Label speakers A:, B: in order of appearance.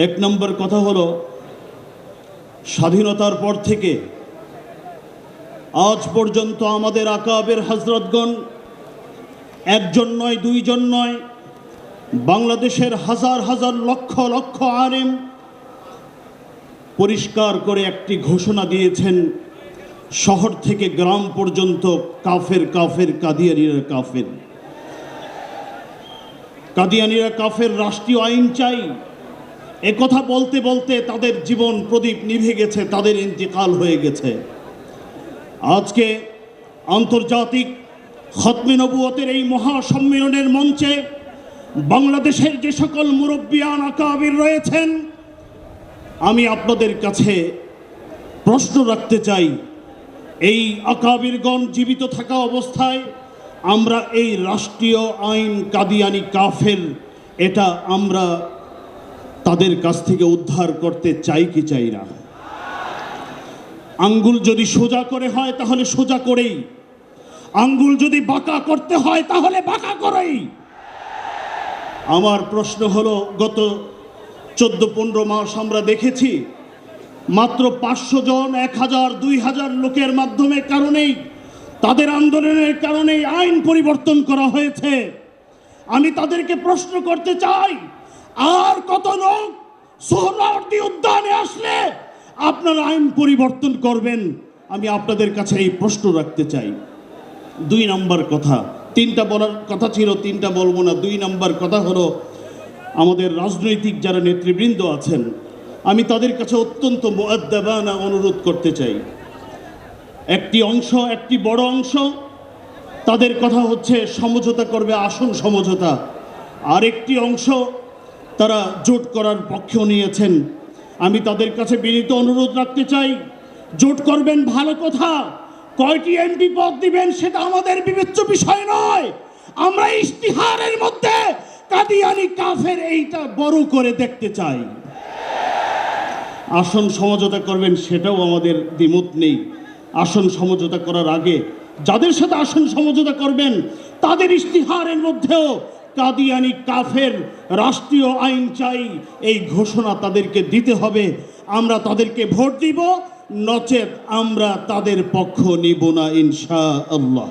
A: এক নম্বর কথা হলো, স্বাধীনতার পর থেকে আজ পর্যন্ত আমাদের আকাবের হযরতগণ একজন নয়, দুইজন নয়, বাংলাদেশের হাজার হাজার লক্ষ লক্ষ আলেম পরিষ্কার করে একটি ঘোষণা দিয়েছেন, শহর থেকে গ্রাম পর্যন্ত কাফের কাফের, কাদিয়ানীরা কাফের, কাদিয়ানীরা কাফের, রাষ্ট্রীয় আইন চাই। একথা বলতে বলতে তাদের জীবন প্রদীপ নিভে গেছে, তাদের ইন্তেকাল হয়ে গেছে। আজকে আন্তর্জাতিক খতমে নবুয়তের এই মহাসম্মেলনের মঞ্চে বাংলাদেশের যে সকল মুরব্বিয়ান আকাবির রয়েছেন, আমি আপনাদের কাছে প্রশ্ন রাখতে চাই, এই আকাবিরগণ জীবিত থাকা অবস্থায় আমরা এই রাষ্ট্রীয় আইন কাদিয়ানী কাফের, এটা আমরা তাদের কাছ থেকে উদ্ধার করতে চাই কি চাই না? আঙ্গুল যদি সোজা করে হয় তাহলে সোজা করেই, আঙ্গুল যদি বাঁকা করতে হয় তাহলে বাঁকা করেই। আমার প্রশ্ন হলো, গত 14-15 মাস আমরা দেখেছি মাত্র 500 জন, 1000, 2000 লোকের মাধ্যমে কারণেই, তাদের আন্দোলনের কারণেই আইন পরিবর্তন করা হয়েছে। আমি তাদেরকে প্রশ্ন করতে চাই, আর কত লোক সোহরাওয়ার্দী উদ্যানে আসলে আপনারা আইন পরিবর্তন করবেন? আমি আপনাদের কাছে এই প্রশ্ন রাখতে চাই। 2 নম্বর কথা, 3টা বলার কথা ছিল, 3টা বলবো না। 2 নম্বর কথা হলো, আমাদের রাজনৈতিক যারা নেতৃবৃন্দ আছেন, আমি তাদের কাছে অত্যন্ত মুআদ্দাবানা অনুরোধ করতে চাই। একটি অংশ, একটি বড় অংশ, তাদের কথা হচ্ছে সমঝোতা করবে, আসন সমঝোতা। আরেকটি অংশ তারা জোট করার পক্ষেও নিয়েছেন। আমি তাদের কাছে বিনীত অনুরোধ রাখতে চাই, জোট করবেন ভালো কথা, কয়টি এমপি পদ দিবেন সেটা আমাদের বিবেচ্য বিষয় নয়। আমরা ইশতিহারের মধ্যে কাদিয়ানী কাফের এইটা বড় করে দেখতে চাই। আসন সমঝোতা করবেন সেটাও আমাদের দ্বিমত নেই। আসন সমঝোতা করার আগে যাদের সাথে আসন সমঝোতা করবেন তাদের ইশতিহারের মধ্যেও কাদিয়ানী কাফের, রাষ্ট্রীয় আইন চাই, এই ঘোষণা তাদেরকে দিতে হবে। আমরা তাদেরকে ভোট দিব, নচেত আমরা তাদের পক্ষ নিব না ইনশাআল্লাহ।